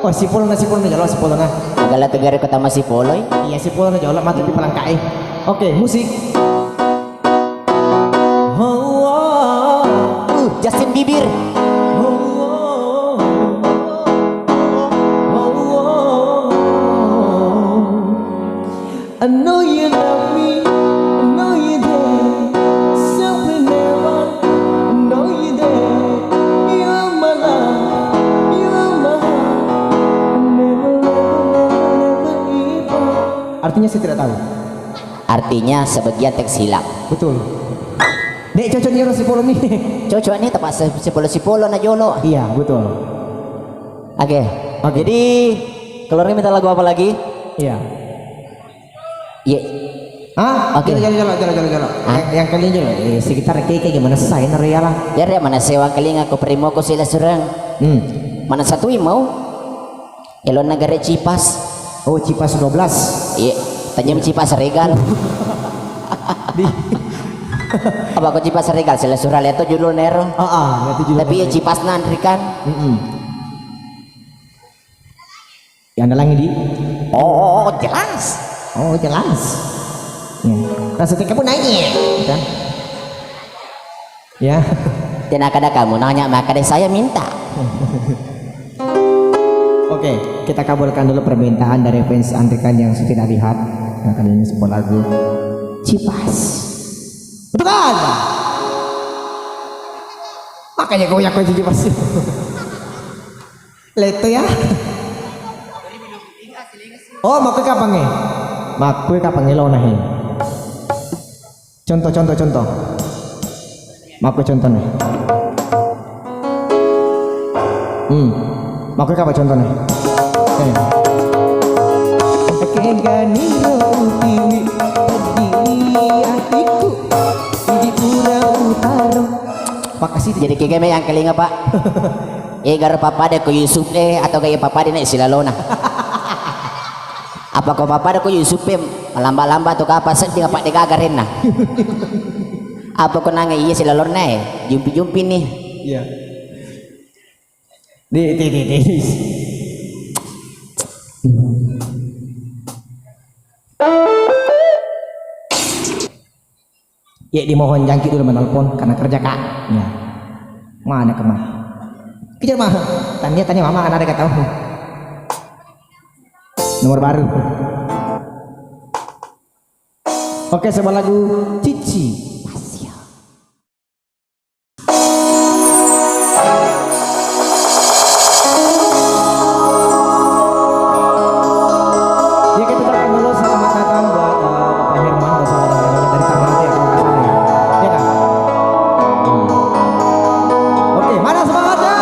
Oh, sipol na jalo, sipol na. Agala tegari kota masih poloy. Iya, sipol na jalo, mati palangkai. Oke, musik. Justin Bieber. I know you love me, I know you dare, simply never, I know you dare. You're my love, you're my heart, never, never give up. Artinya saya tidak tahu. Artinya sebagian teks hilang. Betul. Dek cocoknya si Polo nih. Cocok ini tepat sepuluh na jolo. Iya, betul. Oke. Jadi kalau ini minta lagu apa lagi? Iya. Iya. Ah, Oke. Jalan. Yang kali ini sekitar kayak gimana saya ya lah. Ya mana sewa kali aku primo ko sila surang. Mana satu mau? Elon negara Cipas. Oh, Cipas 12. Iya. Tajam Cipas Regal. Apa ko Cipas Regal sila sural itu judul Nero. Itu juga. Tapi ya Cipas nandri kan. Yang ada lagi di. Oh, jelas. Oh, jelas. Ya. Maksudnya kamu nanya, kan? Ya. Dan ada kamu nanya maka saya minta. Oke, kita kabulkan dulu permintaan dari fans Andrikan yang tidak lihat. Yang kali ini sebuah lagu Cipas. Betul kan? Makanya kau yang Cipas. Leto ya. Oh, mau ke kapan nih? Makui kapan lo nahi? Contoh. Makui contoh nih. Makui kapan contoh nih? Kegani tiwi berdiri hatiku di Pura Utara. Makasih. Jadi kegeme yang kelinga pak. Gar papa de ko Yusuf atau gaya papa de na silalona. Apa kau papa ko Yusuf lamba-lamba tuh apa sedih apa degagarin nah. Apa kau nangis iya silalona jumpi nih. Iya. Di. Ya dimohon jangkit dulu menelpon karena kerja kak. Ya. Mana kemah? Kejar mah. Tanya mama kan ada kata nomor baru. Oke, sebuah lagu Cici. Ya kita ucapkan dulu selamat datang buat Bapak Herman bersama dengan Nyonya dari Tamanate yang akan kesana ya. Ya kan? Oke, mana semangatnya?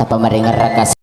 Apa meringar rakas